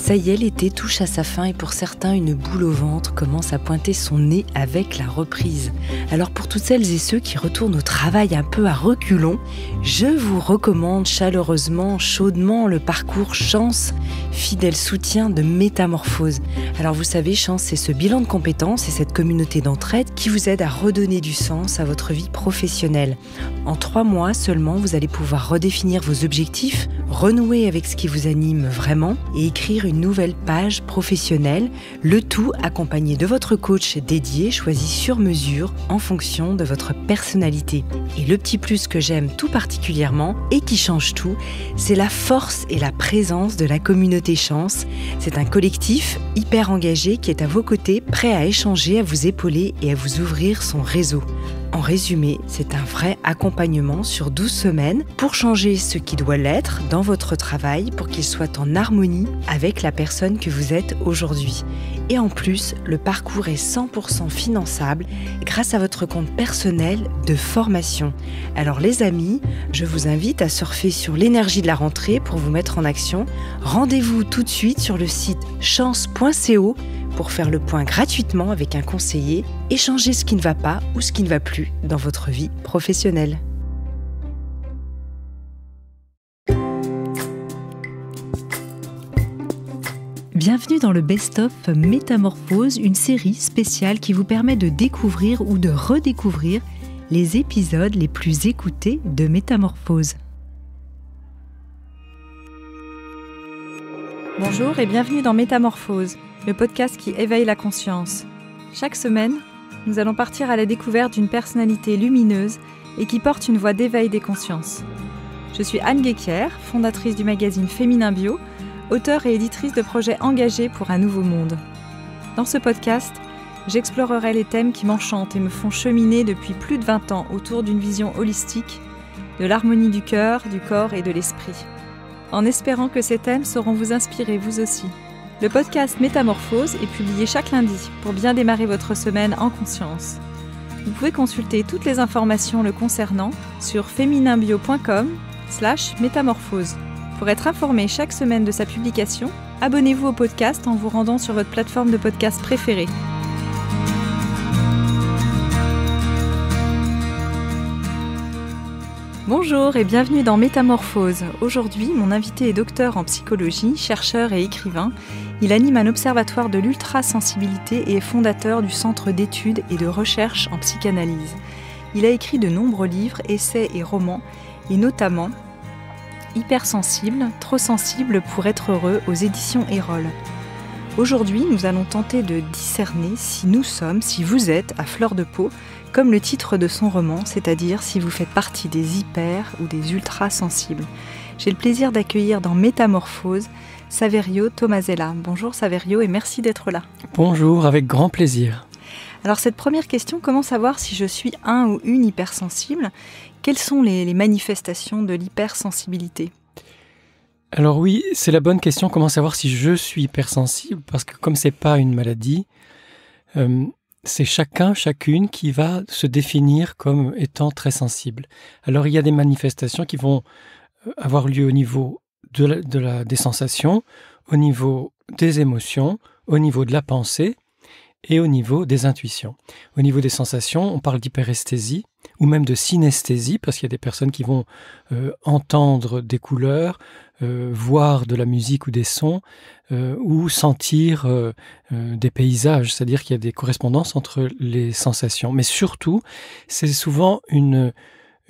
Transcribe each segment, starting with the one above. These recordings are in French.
Ça y est, l'été touche à sa fin et pour certains, une boule au ventre commence à pointer son nez avec la reprise. Alors pour toutes celles et ceux qui retournent au travail un peu à reculons, je vous recommande chaleureusement, chaudement le parcours Chance, fidèle soutien de Métamorphose. Alors vous savez, Chance, c'est ce bilan de compétences et cette communauté d'entraide qui vous aide à redonner du sens à votre vie professionnelle. En 3 mois seulement, vous allez pouvoir redéfinir vos objectifs, renouer avec ce qui vous anime vraiment et écrire une nouvelle page professionnelle, le tout accompagné de votre coach dédié choisi sur mesure en fonction de votre personnalité. Et le petit plus que j'aime tout particulièrement et qui change tout, c'est la force et la présence de la communauté Chance. C'est un collectif hyper engagé qui est à vos côtés, prêt à échanger, à vous épauler et à vous ouvrir son réseau. En résumé, c'est un vrai accompagnement sur 12 semaines pour changer ce qui doit l'être dans votre travail pour qu'il soit en harmonie avec la personne que vous êtes aujourd'hui. Et en plus, le parcours est 100% finançable grâce à votre compte personnel de formation. Alors les amis, je vous invite à surfer sur l'énergie de la rentrée pour vous mettre en action. Rendez-vous tout de suite sur le site chance.co pour faire le point gratuitement avec un conseiller et changer ce qui ne va pas ou ce qui ne va plus dans votre vie professionnelle. Bienvenue dans le Best of Métamorphose, une série spéciale qui vous permet de découvrir ou de redécouvrir les épisodes les plus écoutés de Métamorphose. Bonjour et bienvenue dans Métamorphose, le podcast qui éveille la conscience. Chaque semaine, nous allons partir à la découverte d'une personnalité lumineuse et qui porte une voix d'éveil des consciences. Je suis Anne Guéquière, fondatrice du magazine Féminin Bio, auteure et éditrice de projets engagés pour un nouveau monde. Dans ce podcast, j'explorerai les thèmes qui m'enchantent et me font cheminer depuis plus de 20 ans autour d'une vision holistique, de l'harmonie du cœur, du corps et de l'esprit. En espérant que ces thèmes sauront vous inspirer vous aussi. Le podcast Métamorphose est publié chaque lundi pour bien démarrer votre semaine en conscience. Vous pouvez consulter toutes les informations le concernant sur fémininbio.com/métamorphose. Pour être informé chaque semaine de sa publication, abonnez-vous au podcast en vous rendant sur votre plateforme de podcast préférée. Bonjour et bienvenue dans Métamorphose. Aujourd'hui, mon invité est docteur en psychologie, chercheur et écrivain. Il anime un observatoire de l'ultrasensibilité et est fondateur du Centre d'études et de recherche en psychanalyse. Il a écrit de nombreux livres, essais et romans, et notamment Hypersensible, trop sensible pour être heureux aux éditions Erol. Aujourd'hui, nous allons tenter de discerner si nous sommes, si vous êtes à fleur de peau, comme le titre de son roman, c'est-à-dire si vous faites partie des hyper ou des ultra-sensibles. J'ai le plaisir d'accueillir dans Métamorphose Saverio Tomasella. Bonjour Saverio et merci d'être là. Bonjour, avec grand plaisir. Alors cette première question, comment savoir si je suis un ou une hypersensible ? Quelles sont les manifestations de l'hypersensibilité ? Alors oui, c'est la bonne question, comment savoir si je suis hypersensible ? Parce que comme c'est pas une maladie, c'est chacune qui va se définir comme étant très sensible. Alors il y a des manifestations qui vont avoir lieu au niveau des sensations, au niveau des émotions, au niveau de la pensée et au niveau des intuitions. Au niveau des sensations, on parle d'hyperesthésie ou même de synesthésie, parce qu'il y a des personnes qui vont entendre des couleurs, voir de la musique ou des sons, ou sentir des paysages, c'est-à-dire qu'il y a des correspondances entre les sensations. Mais surtout, c'est souvent une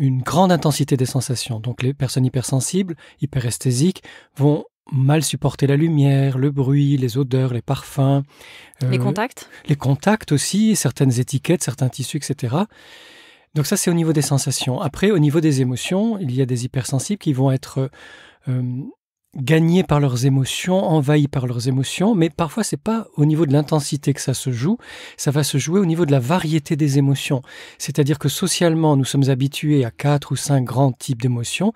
grande intensité des sensations. Donc les personnes hypersensibles, hyperesthésiques, vont mal supporter la lumière, le bruit, les odeurs, les parfums. Les contacts ? Les contacts aussi, certaines étiquettes, certains tissus, etc. Donc ça, c'est au niveau des sensations. Après, au niveau des émotions, il y a des hypersensibles qui vont être gagnés par leurs émotions, envahis par leurs émotions, mais parfois c'est pas au niveau de l'intensité que ça se joue, ça va se jouer au niveau de la variété des émotions. C'est-à-dire que socialement, nous sommes habitués à 4 ou 5 grands types d'émotions,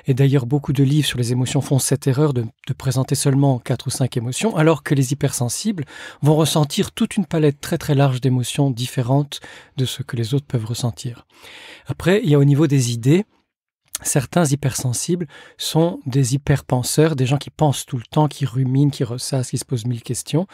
et d'ailleurs beaucoup de livres sur les émotions font cette erreur de présenter seulement 4 ou 5 émotions, alors que les hypersensibles vont ressentir toute une palette très très large d'émotions différentes de ce que les autres peuvent ressentir. Après, il y a au niveau des idées, certains hypersensibles sont des hyperpenseurs, des gens qui pensent tout le temps, qui ruminent, qui ressassent, qui se posent 1000 questions.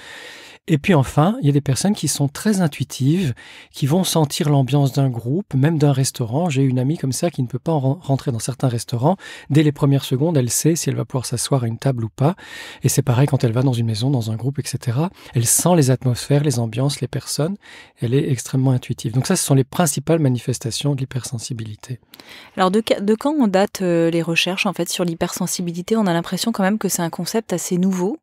Et puis enfin, il y a des personnes qui sont très intuitives, qui vont sentir l'ambiance d'un groupe, même d'un restaurant. J'ai une amie comme ça qui ne peut pas rentrer dans certains restaurants. Dès les premières secondes, elle sait si elle va pouvoir s'asseoir à une table ou pas. Et c'est pareil quand elle va dans une maison, dans un groupe, etc. Elle sent les atmosphères, les ambiances, les personnes. Elle est extrêmement intuitive. Donc ça, ce sont les principales manifestations de l'hypersensibilité. Alors de quand on date les recherches en fait sur l'hypersensibilité? On a l'impression quand même que c'est un concept assez nouveau.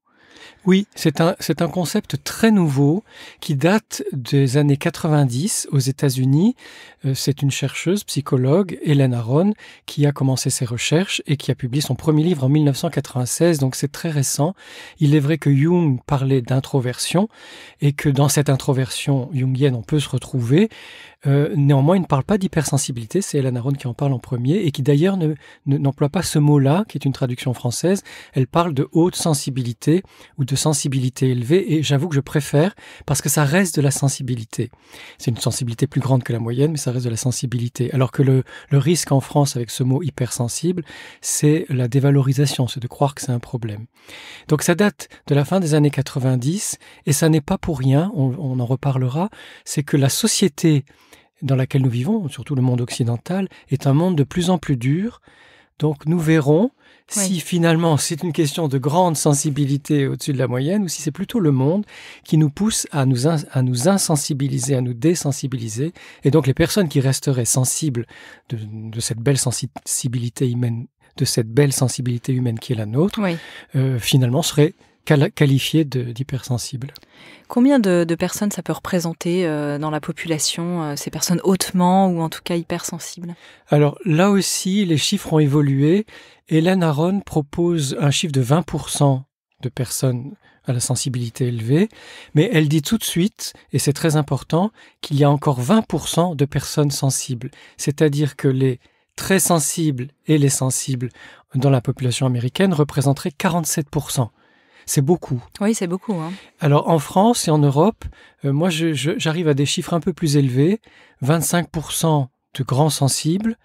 Oui, c'est un concept très nouveau qui date des années 90 aux États-Unis. C'est une chercheuse, psychologue, Hélène Aron, qui a commencé ses recherches et qui a publié son premier livre en 1996, donc c'est très récent. Il est vrai que Jung parlait d'introversion et que dans cette introversion jungienne, on peut se retrouver. Néanmoins, il ne parle pas d'hypersensibilité, c'est Hélène Aron qui en parle en premier et qui d'ailleurs n'emploie pas ce mot-là, qui est une traduction française. Elle parle de haute sensibilité ou de sensibilité élevée et j'avoue que je préfère parce que ça reste de la sensibilité. C'est une sensibilité plus grande que la moyenne, mais ça reste de la sensibilité. Alors que le risque en France avec ce mot hypersensible, c'est la dévalorisation, c'est de croire que c'est un problème. Donc ça date de la fin des années 90 et ça n'est pas pour rien, on en reparlera, c'est que la société dans laquelle nous vivons, surtout le monde occidental, est un monde de plus en plus dur. Donc nous verrons si finalement c'est une question de grande sensibilité au-dessus de la moyenne ou si c'est plutôt le monde qui nous pousse à nous insensibiliser, à nous désensibiliser. Et donc les personnes qui resteraient sensibles de cette belle sensibilité humaine, qui est la nôtre, finalement seraient qualifiées d'hypersensibles. Combien de personnes ça peut représenter dans la population, ces personnes hautement ou en tout cas hypersensibles? Alors là aussi, les chiffres ont évolué. Hélène Aron propose un chiffre de 20% de personnes à la sensibilité élevée, mais elle dit tout de suite, et c'est très important, qu'il y a encore 20% de personnes sensibles. C'est-à-dire que les très sensibles et les sensibles dans la population américaine représenteraient 47%. C'est beaucoup. Oui, c'est beaucoup. Hein. Alors, en France et en Europe, moi, j'arrive à des chiffres un peu plus élevés, 25% de grands sensibles,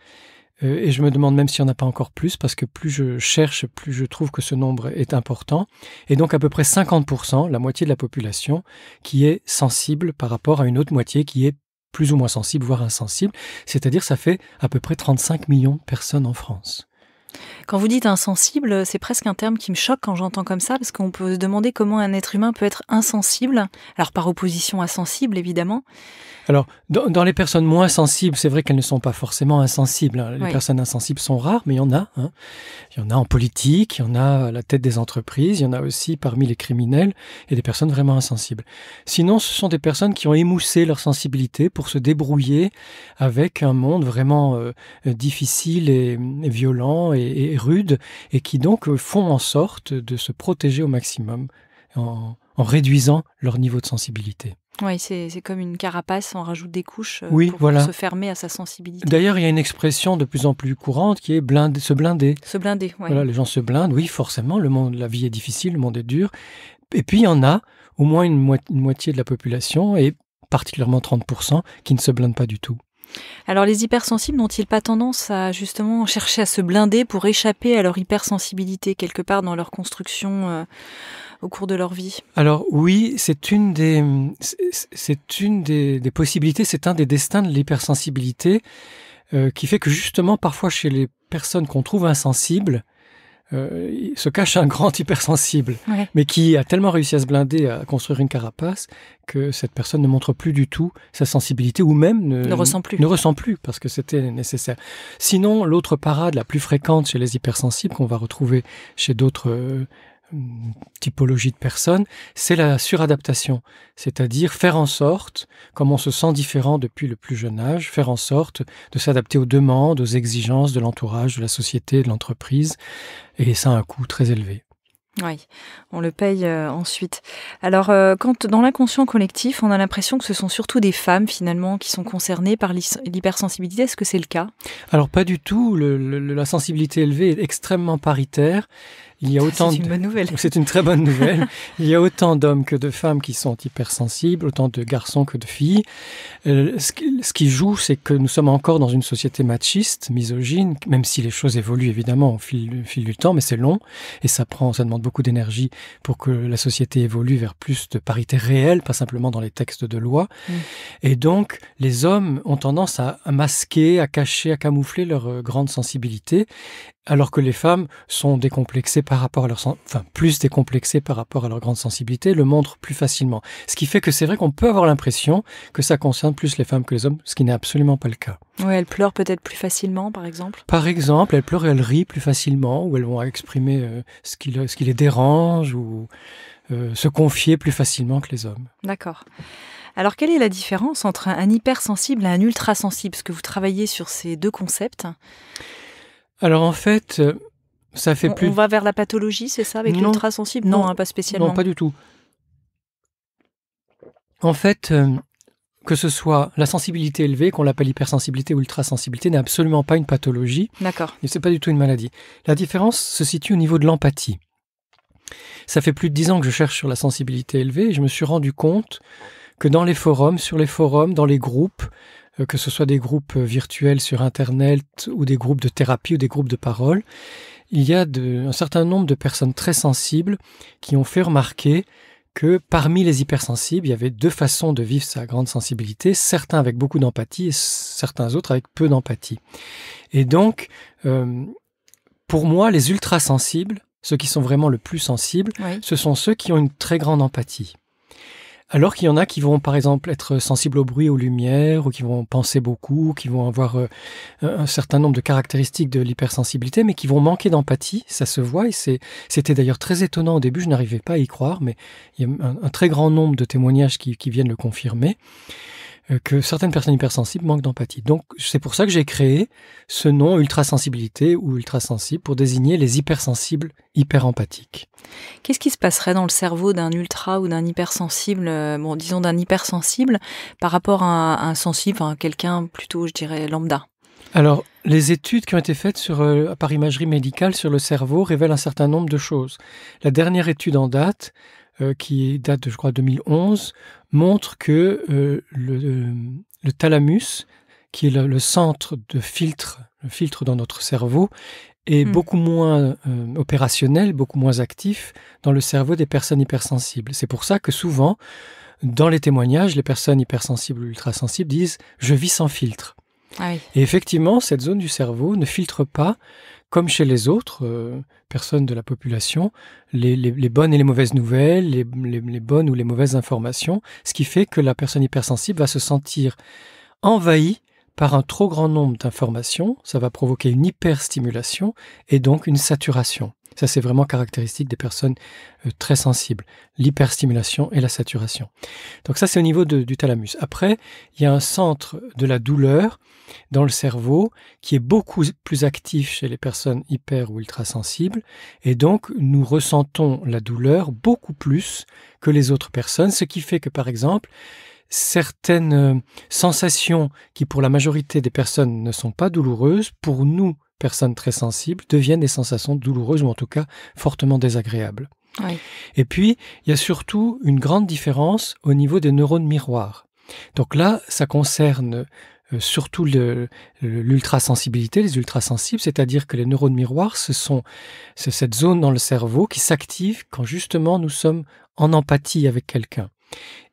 et je me demande même s'il n'y en a pas encore plus, parce que plus je cherche, plus je trouve que ce nombre est important. Et donc, à peu près 50%, la moitié de la population, qui est sensible par rapport à une autre moitié qui est plus ou moins sensible, voire insensible. C'est-à-dire, ça fait à peu près 35 millions de personnes en France. Quand vous dites insensible, c'est presque un terme qui me choque quand j'entends comme ça, parce qu'on peut se demander comment un être humain peut être insensible, alors par opposition à sensible évidemment. Alors, dans les personnes moins sensibles, c'est vrai qu'elles ne sont pas forcément insensibles. Hein. Les personnes insensibles sont rares, mais il y en a. Hein. Il y en a en politique, il y en a à la tête des entreprises, il y en a aussi parmi les criminels et des personnes vraiment insensibles. Sinon, ce sont des personnes qui ont émoussé leur sensibilité pour se débrouiller avec un monde vraiment difficile et violent et rude et qui donc font en sorte de se protéger au maximum en réduisant leur niveau de sensibilité. Oui, c'est comme une carapace, on rajoute des couches pour se fermer à sa sensibilité. D'ailleurs, il y a une expression de plus en plus courante qui est se blinder. Se blinder, oui. Voilà, les gens se blindent, oui, forcément, la vie est difficile, le monde est dur. Et puis, il y en a au moins une moitié de la population, et particulièrement 30%, qui ne se blindent pas du tout. Alors, les hypersensibles n'ont-ils pas tendance à justement chercher à se blinder pour échapper à leur hypersensibilité quelque part dans leur construction au cours de leur vie? Alors oui, c'est une des possibilités, c'est un des destins de l'hypersensibilité qui fait que justement parfois chez les personnes qu'on trouve insensibles, il se cache un grand hypersensible, mais qui a tellement réussi à se blinder, à construire une carapace, que cette personne ne montre plus du tout sa sensibilité, ou même ne ressent plus, parce que c'était nécessaire. Sinon, l'autre parade la plus fréquente chez les hypersensibles, qu'on va retrouver chez d'autres typologie de personnes, c'est la suradaptation, c'est-à-dire faire en sorte, comme on se sent différent depuis le plus jeune âge, faire en sorte de s'adapter aux demandes, aux exigences de l'entourage, de la société, de l'entreprise, et ça a un coût très élevé. Oui, on le paye ensuite. Alors, quand dans l'inconscient collectif, on a l'impression que ce sont surtout des femmes, finalement, qui sont concernées par l'hypersensibilité. Est-ce que c'est le cas? Alors, pas du tout. La sensibilité élevée est extrêmement paritaire. Il y a autant C'est une bonne nouvelle. C'est une très bonne nouvelle. Il y a autant d'hommes que de femmes qui sont hypersensibles, autant de garçons que de filles. Ce qui joue, c'est que nous sommes encore dans une société machiste, misogyne, même si les choses évoluent évidemment au fil du temps, mais c'est long et ça demande beaucoup d'énergie pour que la société évolue vers plus de parité réelle, pas simplement dans les textes de loi. Et donc, les hommes ont tendance à masquer, à cacher, à camoufler leur grande sensibilité, alors que les femmes sont décomplexées par rapport à plus décomplexées par rapport à leur grande sensibilité, le montrent plus facilement. Ce qui fait que c'est vrai qu'on peut avoir l'impression que ça concerne plus les femmes que les hommes, ce qui n'est absolument pas le cas. Ouais, elles pleurent peut-être plus facilement, par exemple. Par exemple, elles pleurent et elles rient plus facilement, ou elles vont exprimer ce qui les dérange, ou se confier plus facilement que les hommes. D'accord. Alors, quelle est la différence entre un hypersensible et un ultrasensible? Parce que vous travaillez sur ces deux concepts. Alors en fait, ça fait plus... On va vers la pathologie, c'est ça, avec l'ultrasensible? Non, pas spécialement. Non, pas du tout. En fait, que ce soit la sensibilité élevée, qu'on l'appelle hypersensibilité ou ultrasensibilité, n'est absolument pas une pathologie. D'accord. Et c'est pas du tout une maladie. La différence se situe au niveau de l'empathie. Ça fait plus de 10 ans que je cherche sur la sensibilité élevée et je me suis rendu compte que dans les forums, sur les forums, dans les groupes, que ce soit des groupes virtuels sur Internet ou des groupes de thérapie ou des groupes de parole, il y a un certain nombre de personnes très sensibles qui ont fait remarquer que parmi les hypersensibles, il y avait deux façons de vivre sa grande sensibilité, certains avec beaucoup d'empathie et certains autres avec peu d'empathie. Et donc, pour moi, les ultrasensibles, ceux qui sont vraiment le plus sensibles, ce sont ceux qui ont une très grande empathie. Alors qu'il y en a qui vont, par exemple, être sensibles au bruit, aux lumières, ou qui vont penser beaucoup, qui vont avoir un certain nombre de caractéristiques de l'hypersensibilité, mais qui vont manquer d'empathie, ça se voit, et c'était d'ailleurs très étonnant au début, je n'arrivais pas à y croire, mais il y a un très grand nombre de témoignages qui viennent le confirmer, que certaines personnes hypersensibles manquent d'empathie. Donc, c'est pour ça que j'ai créé ce nom ultrasensibilité ou ultrasensible pour désigner les hypersensibles hyperempathiques. Qu'est-ce qui se passerait dans le cerveau d'un ultra ou d'un hypersensible, disons d'un hypersensible, par rapport à un sensible, enfin quelqu'un plutôt, je dirais, lambda? Alors, les études qui ont été faites par imagerie médicale sur le cerveau révèlent un certain nombre de choses. La dernière étude en date, qui date de, je crois, 2011, montre que le thalamus, qui est le centre de filtre, le filtre dans notre cerveau, est beaucoup moins opérationnel, beaucoup moins actif dans le cerveau des personnes hypersensibles. C'est pour ça que souvent, dans les témoignages, les personnes hypersensibles ou ultrasensibles disent « je vis sans filtre ». Ah oui. Et effectivement, cette zone du cerveau ne filtre pas, comme chez les autres personnes de la population, les bonnes et les mauvaises nouvelles, les bonnes ou les mauvaises informations, ce qui fait que la personne hypersensible va se sentir envahie par un trop grand nombre d'informations. Ça va provoquer une hyperstimulation et donc une saturation. Ça, c'est vraiment caractéristique des personnes très sensibles, l'hyperstimulation et la saturation. Donc ça, c'est au niveau du thalamus. Après, il y a un centre de la douleur dans le cerveau qui est beaucoup plus actif chez les personnes hyper ou ultrasensibles. Et donc, nous ressentons la douleur beaucoup plus que les autres personnes, ce qui fait que, par exemple, certaines sensations qui, pour la majorité des personnes, ne sont pas douloureuses, pour nous, personnes très sensibles, deviennent des sensations douloureuses ou en tout cas fortement désagréables. Oui. Et puis, il y a surtout une grande différence au niveau des neurones miroirs. Donc là, ça concerne surtout l'ultrasensibilité, les ultrasensibles, c'est-à-dire que les neurones miroirs, c'est cette zone dans le cerveau qui s'active quand justement nous sommes en empathie avec quelqu'un.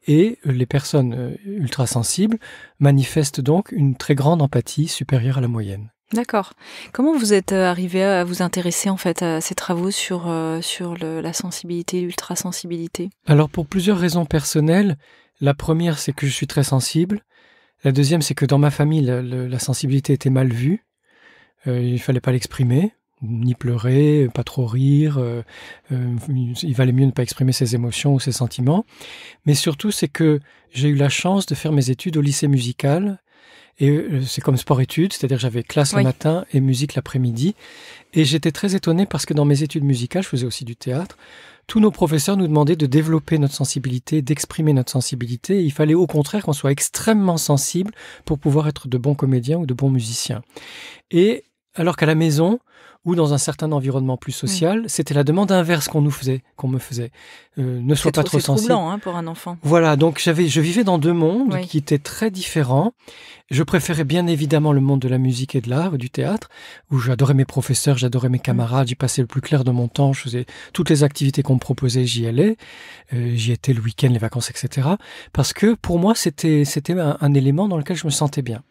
Et les personnes ultrasensibles manifestent donc une très grande empathie supérieure à la moyenne. D'accord. Comment vous êtes arrivé à vous intéresser en fait à ces travaux sur la sensibilité, l'ultrasensibilité? Alors pour plusieurs raisons personnelles. La première, c'est que je suis très sensible. La deuxième, c'est que dans ma famille, la sensibilité était mal vue. Il ne fallait pas l'exprimer, ni pleurer, pas trop rire. Il valait mieux ne pas exprimer ses émotions ou ses sentiments. Mais surtout, c'est que j'ai eu la chance de faire mes études au lycée musical. Et c'est comme sport-études, c'est-à-dire que j'avais classe le matin et musique l'après-midi. Et j'étais très étonné parce que dans mes études musicales, je faisais aussi du théâtre, tous nos professeurs nous demandaient de développer notre sensibilité, d'exprimer notre sensibilité. Et il fallait au contraire qu'on soit extrêmement sensible pour pouvoir être de bons comédiens ou de bons musiciens. Et Alors qu'à la maison, ou dans un certain environnement plus social, c'était la demande inverse qu'on me faisait. Ne sois pas trop sensible. C'est troublant pour un enfant. Voilà, donc je vivais dans deux mondes qui étaient très différents. Je préférais bien évidemment le monde de la musique et de l'art, du théâtre, où j'adorais mes professeurs, j'adorais mes camarades, j'y passais le plus clair de mon temps, je faisais toutes les activités qu'on me proposait, j'y allais. J'y étais le week-end, les vacances, etc. Parce que pour moi, c'était un élément dans lequel je me sentais bien.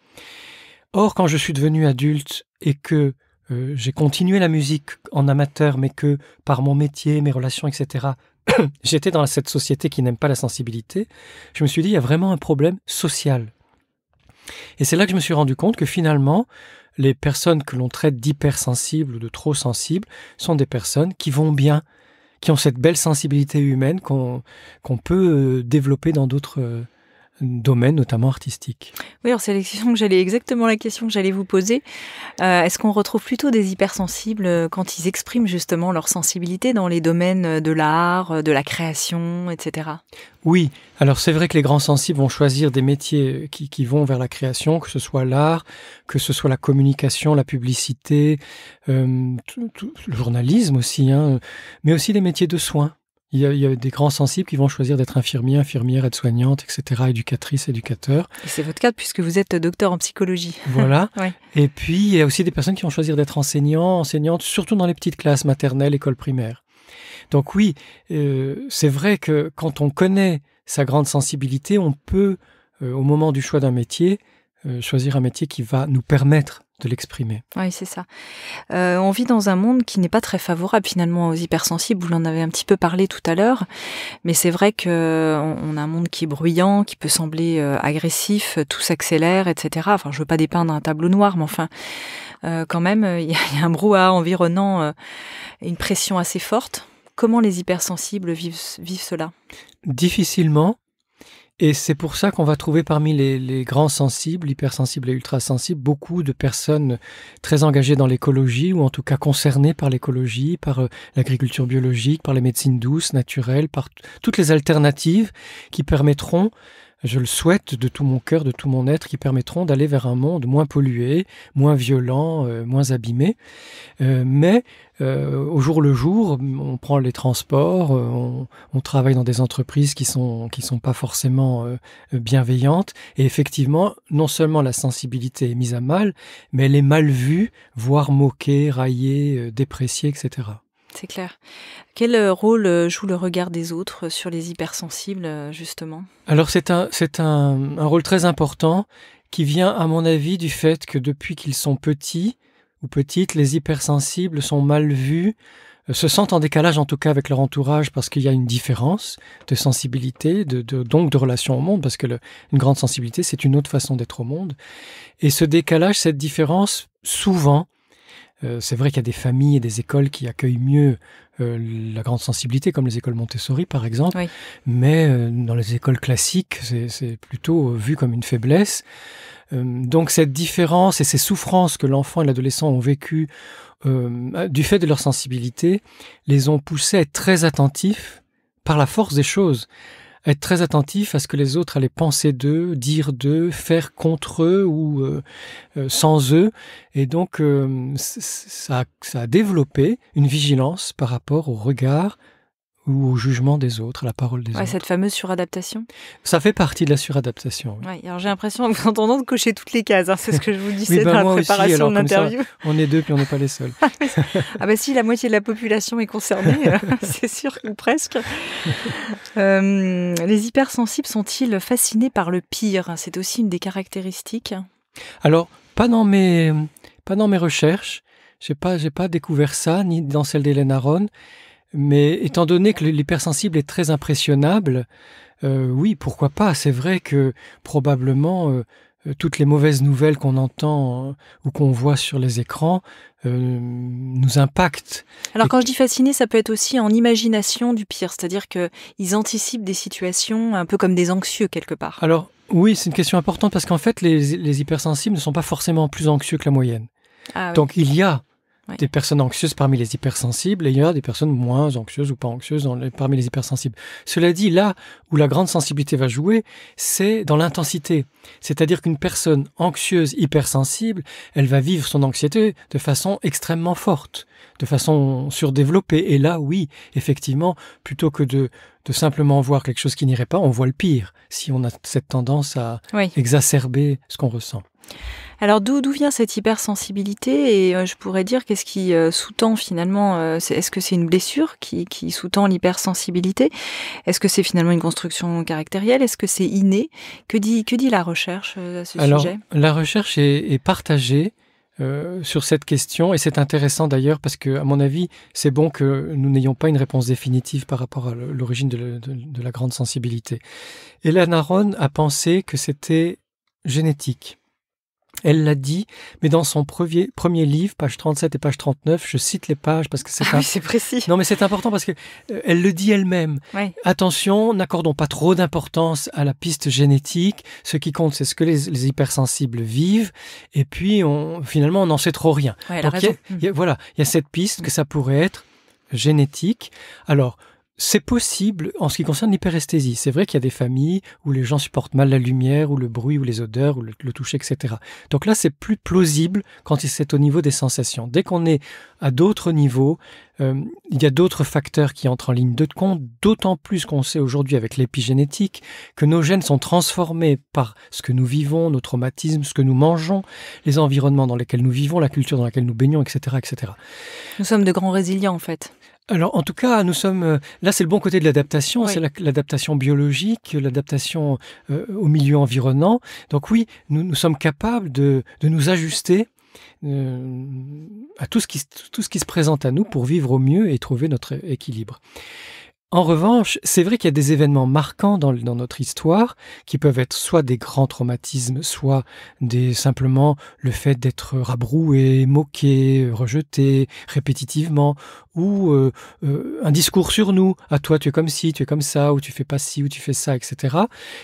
Or, quand je suis devenu adulte et que j'ai continué la musique en amateur, mais que par mon métier, mes relations, etc., j'étais dans cette société qui n'aime pas la sensibilité, je me suis dit, il y a vraiment un problème social. Et c'est là que je me suis rendu compte que finalement, les personnes que l'on traite d'hypersensibles ou de trop sensibles sont des personnes qui vont bien, qui ont cette belle sensibilité humaine qu'on peut développer dans d'autres domaine, notamment artistique. Oui, alors c'est exactement la question que j'allais vous poser. Est-ce qu'on retrouve plutôt des hypersensibles quand ils expriment justement leur sensibilité dans les domaines de l'art, de la création, etc. Oui, alors c'est vrai que les grands sensibles vont choisir des métiers qui vont vers la création, que ce soit l'art, que ce soit la communication, la publicité, le journalisme aussi, mais aussi les métiers de soins. Il y a des grands sensibles qui vont choisir d'être infirmières, aide-soignantes, etc., éducatrices, éducateurs. Et c'est votre cas puisque vous êtes docteur en psychologie. Voilà. Ouais. Et puis, il y a aussi des personnes qui vont choisir d'être enseignantes, surtout dans les petites classes maternelles, école primaire. Donc oui, c'est vrai que quand on connaît sa grande sensibilité, on peut, au moment du choix d'un métier, choisir un métier qui va nous permettre de l'exprimer. Oui, c'est ça. On vit dans un monde qui n'est pas très favorable finalement aux hypersensibles. Vous en avez un petit peu parlé tout à l'heure, mais c'est vrai qu'on a un monde qui est bruyant, qui peut sembler agressif, tout s'accélère, etc. Enfin, je ne veux pas dépeindre un tableau noir, mais enfin, quand même, il y a un brouhaha environnant, une pression assez forte. Comment les hypersensibles vivent cela ? Difficilement. Et c'est pour ça qu'on va trouver parmi les grands sensibles, hypersensibles et ultrasensibles, beaucoup de personnes très engagées dans l'écologie, ou en tout cas concernées par l'écologie, par l'agriculture biologique, par les médecines douces, naturelles, par toutes les alternatives qui permettront, je le souhaite de tout mon cœur, de tout mon être, qui permettront d'aller vers un monde moins pollué, moins violent, moins abîmé. Mais au jour le jour, on prend les transports, on travaille dans des entreprises qui sont pas forcément bienveillantes. Et effectivement, non seulement la sensibilité est mise à mal, mais elle est mal vue, voire moquée, raillée, dépréciée, etc. C'est clair. Quel rôle joue le regard des autres sur les hypersensibles, justement ? Alors c'est un rôle très important qui vient, à mon avis, du fait que depuis qu'ils sont petits ou petites, les hypersensibles sont mal vus, se sentent en décalage en tout cas avec leur entourage parce qu'il y a une différence de sensibilité, donc de relation au monde, parce que une grande sensibilité, c'est une autre façon d'être au monde. Et ce décalage, cette différence, souvent, c'est vrai qu'il y a des familles et des écoles qui accueillent mieux la grande sensibilité, comme les écoles Montessori par exemple, oui. Mais dans les écoles classiques, c'est plutôt vu comme une faiblesse. Donc cette différence et ces souffrances que l'enfant et l'adolescent ont vécues du fait de leur sensibilité, les ont poussés à être très attentifs par la force des choses. Être très attentif à ce que les autres allaient penser d'eux, dire d'eux, faire contre eux ou sans eux. Et donc, ça a développé une vigilance par rapport au regard ou au jugement des autres, à la parole des autres. Cette fameuse suradaptation. Ça fait partie de la suradaptation. Oui. Ouais, alors j'ai l'impression, en vous entendant, de cocher toutes les cases. C'est ce que je vous disais dans la préparation de l'interview. On est deux, puis on n'est pas les seuls. Si, la moitié de la population est concernée, c'est sûr, ou presque. Les hypersensibles sont-ils fascinés par le pire ? C'est aussi une des caractéristiques. Alors, pas dans mes recherches. J'ai pas découvert ça, ni dans celle d'Hélène Aron. Mais étant donné que l'hypersensible est très impressionnable, oui, pourquoi pas. C'est vrai que probablement toutes les mauvaises nouvelles qu'on entend ou qu'on voit sur les écrans nous impactent. Alors quand je dis fasciné, ça peut être aussi en imagination du pire, c'est-à-dire qu'ils anticipent des situations un peu comme des anxieux quelque part. Alors oui, c'est une question importante parce qu'en fait les hypersensibles ne sont pas forcément plus anxieux que la moyenne. Ah, oui. Donc il y a des personnes anxieuses parmi les hypersensibles et il y a des personnes moins anxieuses ou pas anxieuses parmi les hypersensibles. Cela dit, là où la grande sensibilité va jouer, c'est dans l'intensité. C'est-à-dire qu'une personne anxieuse, hypersensible, elle va vivre son anxiété de façon extrêmement forte, de façon surdéveloppée. Et là, oui, effectivement, plutôt que de simplement voir quelque chose qui n'irait pas, on voit le pire, si on a cette tendance à exacerber ce qu'on ressent. Alors d'où vient cette hypersensibilité et je pourrais dire qu'est-ce qui sous-tend finalement, est-ce que c'est une blessure qui sous-tend l'hypersensibilité? Est-ce que c'est finalement une construction caractérielle? Est-ce que c'est inné? Que dit la recherche à ce sujet? La recherche est partagée sur cette question et c'est intéressant d'ailleurs parce que à mon avis c'est bon que nous n'ayons pas une réponse définitive par rapport à l'origine de la grande sensibilité. Elana Aron a pensé que c'était génétique. Elle l'a dit, mais dans son premier livre, page 37 et page 39, je cite les pages parce que c'est précis. Non, mais c'est important parce que elle le dit elle-même. Oui. Attention, n'accordons pas trop d'importance à la piste génétique. Ce qui compte, c'est ce que les hypersensibles vivent. Et puis, finalement, on n'en sait trop rien. Ouais, elle a raison. Il y a cette piste que ça pourrait être génétique. Alors, c'est possible en ce qui concerne l'hyperesthésie. C'est vrai qu'il y a des familles où les gens supportent mal la lumière, ou le bruit, ou les odeurs, ou le toucher, etc. Donc là, c'est plus plausible quand c'est au niveau des sensations. Dès qu'on est à d'autres niveaux, il y a d'autres facteurs qui entrent en ligne de compte, d'autant plus qu'on sait aujourd'hui avec l'épigénétique que nos gènes sont transformés par ce que nous vivons, nos traumatismes, ce que nous mangeons, les environnements dans lesquels nous vivons, la culture dans laquelle nous baignons, etc., etc. Nous sommes de grands résilients, en fait. Alors, en tout cas, nous sommes... là, c'est le bon côté de l'adaptation, oui. C'est l'adaptation biologique, l'adaptation au milieu environnant. Donc oui, nous sommes capables de nous ajuster à tout ce qui se présente à nous pour vivre au mieux et trouver notre équilibre. En revanche, c'est vrai qu'il y a des événements marquants dans notre histoire qui peuvent être soit des grands traumatismes, soit simplement le fait d'être rabroué, moqué, rejeté répétitivement, ou un discours sur nous, à toi tu es comme ci, tu es comme ça, ou tu fais pas ci, ou tu fais ça, etc.,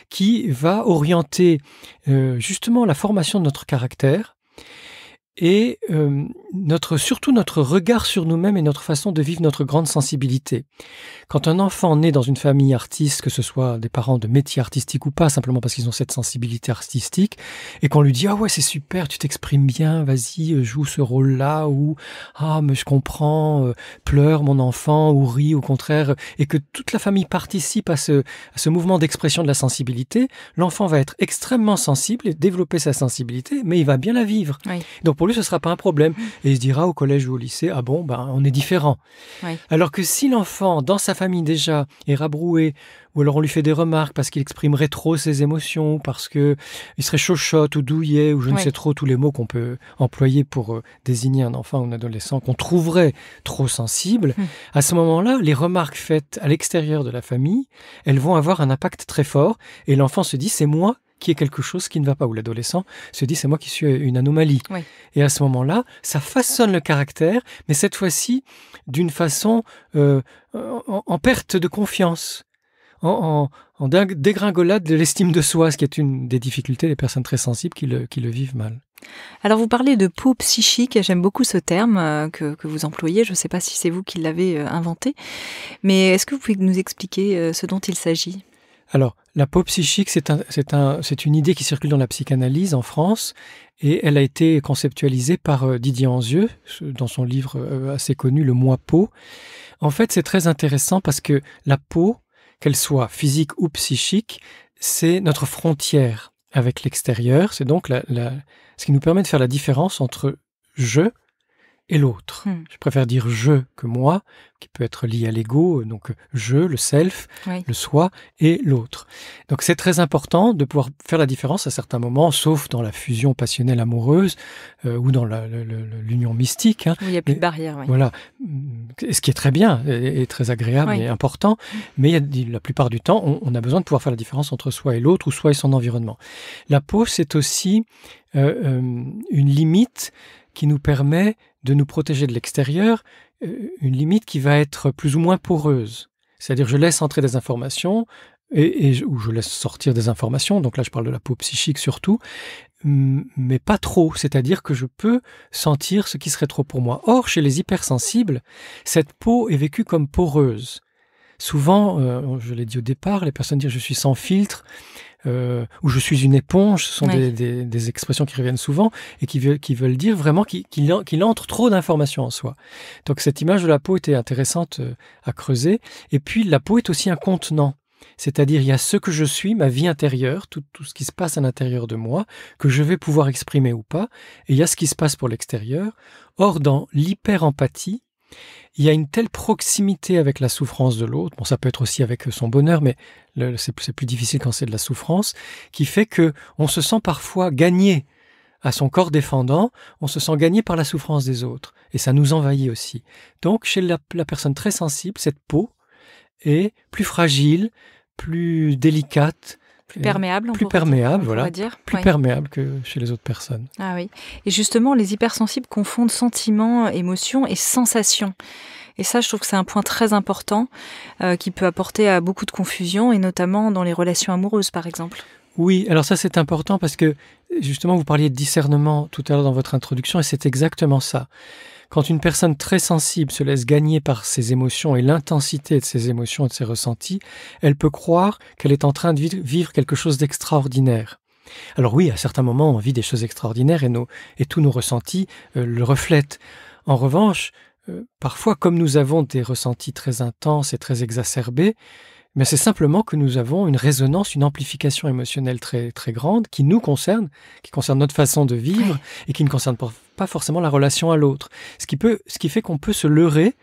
qui va orienter justement la formation de notre caractère et surtout notre regard sur nous-mêmes et notre façon de vivre notre grande sensibilité. Quand un enfant naît dans une famille artiste, que ce soit des parents de métier artistique ou pas, simplement parce qu'ils ont cette sensibilité artistique, et qu'on lui dit « Ah ouais, c'est super, tu t'exprimes bien, vas-y, joue ce rôle-là » ou « Ah, mais je comprends, pleure mon enfant » ou « rit » au contraire, et que toute la famille participe à ce mouvement d'expression de la sensibilité, l'enfant va être extrêmement sensible et développer sa sensibilité, mais il va bien la vivre. Oui. Donc pour lui, ce ne sera pas un problème. Et il se dira au collège ou au lycée, ah bon, on est différent. Oui. Alors que si l'enfant, dans sa famille déjà, est rabroué, ou alors on lui fait des remarques parce qu'il exprimerait trop ses émotions, parce qu'il serait chochotte ou douillet, ou je ne sais trop tous les mots qu'on peut employer pour désigner un enfant ou un adolescent qu'on trouverait trop sensible, à ce moment-là, les remarques faites à l'extérieur de la famille, elles vont avoir un impact très fort, et l'enfant se dit, c'est moi qui est quelque chose qui ne va pas, ou l'adolescent se dit c'est moi qui suis une anomalie. Oui. Et à ce moment-là, ça façonne le caractère, mais cette fois-ci d'une façon en perte de confiance, en dégringolade de l'estime de soi, ce qui est une des difficultés des personnes très sensibles qui le vivent mal. Alors vous parlez de peau psychique, j'aime beaucoup ce terme que vous employez, je ne sais pas si c'est vous qui l'avez inventé, mais est-ce que vous pouvez nous expliquer ce dont il s'agit ? Alors, la peau psychique, c'est une idée qui circule dans la psychanalyse en France et elle a été conceptualisée par Didier Anzieux dans son livre assez connu, Le Moi Peau. En fait, c'est très intéressant parce que la peau, qu'elle soit physique ou psychique, c'est notre frontière avec l'extérieur. C'est donc ce qui nous permet de faire la différence entre je et l'autre. Je préfère dire je que moi, qui peut être lié à l'ego, donc je, le self, le soi, et l'autre. Donc c'est très important de pouvoir faire la différence à certains moments, sauf dans la fusion passionnelle amoureuse ou dans l'union mystique. Où il n'y a plus de barrière. Voilà, ce qui est très bien et très agréable et important, mais la plupart du temps, on a besoin de pouvoir faire la différence entre soi et l'autre, ou soi et son environnement. La peau, c'est aussi une limite qui nous permet de nous protéger de l'extérieur, une limite qui va être plus ou moins poreuse. C'est-à-dire je laisse entrer des informations ou je laisse sortir des informations, donc là je parle de la peau psychique surtout, mais pas trop, c'est-à-dire que je peux sentir ce qui serait trop pour moi. Or, chez les hypersensibles, cette peau est vécue comme poreuse. Souvent, je l'ai dit au départ, les personnes disent « je suis sans filtre » ou « je suis une éponge », ce sont des expressions qui reviennent souvent et qui veulent dire vraiment qu'il entre trop d'informations en soi. Donc cette image de la peau était intéressante à creuser. Et puis la peau est aussi un contenant. C'est-à-dire, il y a ce que je suis, ma vie intérieure, tout ce qui se passe à l'intérieur de moi, que je vais pouvoir exprimer ou pas, et il y a ce qui se passe pour l'extérieur. Or, dans l'hyper-empathie, il y a une telle proximité avec la souffrance de l'autre, bon, ça peut être aussi avec son bonheur, mais c'est plus difficile quand c'est de la souffrance, qui fait que on se sent parfois gagné à son corps défendant, on se sent gagné par la souffrance des autres, et ça nous envahit aussi. Donc, chez la personne très sensible, cette peau est plus fragile, plus délicate, plus perméable, voilà, dire. Plus perméable que chez les autres personnes. Ah oui. Et justement, les hypersensibles confondent sentiments, émotions et sensations. Et ça, je trouve que c'est un point très important qui peut apporter à beaucoup de confusion, et notamment dans les relations amoureuses, par exemple. Oui, alors ça c'est important parce que justement vous parliez de discernement tout à l'heure dans votre introduction, et c'est exactement ça. Quand une personne très sensible se laisse gagner par ses émotions et l'intensité de ses émotions et de ses ressentis, elle peut croire qu'elle est en train de vivre quelque chose d'extraordinaire. Alors oui, à certains moments, on vit des choses extraordinaires et tous nos ressentis le reflètent. En revanche, parfois, comme nous avons des ressentis très intenses et très exacerbés, mais c'est simplement que nous avons une résonance, une amplification émotionnelle très, très grande qui nous concerne, qui concerne notre façon de vivre et qui ne concerne pas forcément la relation à l'autre. Ce qui fait qu'on peut se leurrer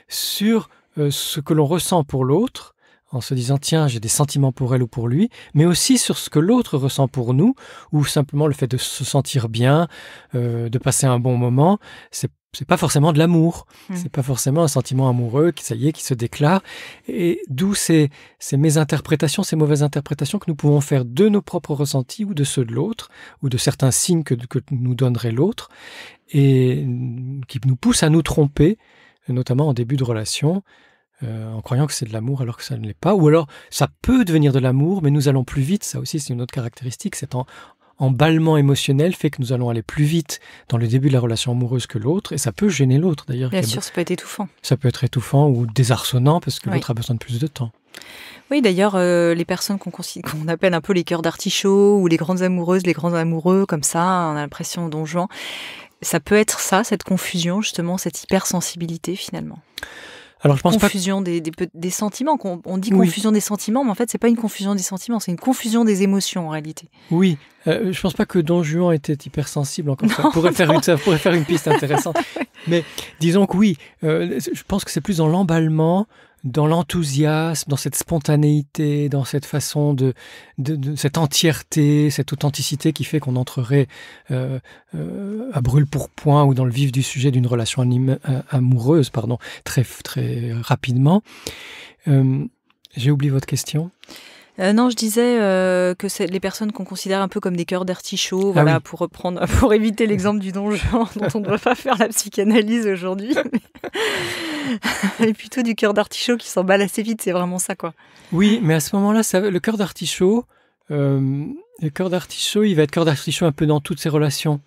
sur ce que l'on ressent pour l'autre, en se disant « tiens, j'ai des sentiments pour elle ou pour lui », mais aussi sur ce que l'autre ressent pour nous, ou simplement le fait de se sentir bien, de passer un bon moment, c'est pas forcément de l'amour, c'est pas forcément un sentiment amoureux qui se déclare, et d'où ces mésinterprétations, ces mauvaises interprétations que nous pouvons faire de nos propres ressentis ou de ceux de l'autre, ou de certains signes que nous donnerait l'autre, et qui nous poussent à nous tromper, notamment en début de relation, en croyant que c'est de l'amour alors que ça ne l'est pas, ou alors ça peut devenir de l'amour, mais nous allons plus vite, ça aussi c'est une autre caractéristique, cet emballement émotionnel fait que nous allons aller plus vite dans le début de la relation amoureuse que l'autre, et ça peut gêner l'autre d'ailleurs. Bien sûr, ça peut être étouffant. Ça peut être étouffant ou désarçonnant parce que l'autre a besoin de plus de temps. Oui, d'ailleurs, les personnes qu'on appelle un peu les cœurs d'artichaut ou les grandes amoureuses, les grands amoureux, comme ça, on a l'impression Don Juan, ça peut être ça, cette confusion, justement, cette hypersensibilité finalement. Alors, je pense confusion des sentiments. On dit confusion des sentiments, mais en fait, c'est pas une confusion des sentiments, c'est une confusion des émotions en réalité. Oui, je pense pas que Don Juan était hypersensible. Encore ça pourrait faire une piste intéressante. Mais disons que oui, je pense que c'est plus dans l'emballement, dans l'enthousiasme, dans cette spontanéité, dans cette façon de cette entièreté, cette authenticité qui fait qu'on entrerait à brûle-pourpoint ou dans le vif du sujet d'une relation amoureuse, très, très rapidement. J'ai oublié votre question. Non, je disais que c'est les personnes qu'on considère un peu comme des cœurs d'artichaut, voilà, pour éviter l'exemple du Don Juan dont on ne doit pas faire la psychanalyse aujourd'hui. Et plutôt du cœur d'artichaut qui s'emballe assez vite, c'est vraiment ça, quoi. Oui, mais à ce moment-là, le cœur d'artichaut, il va être cœur d'artichaut un peu dans toutes ses relations.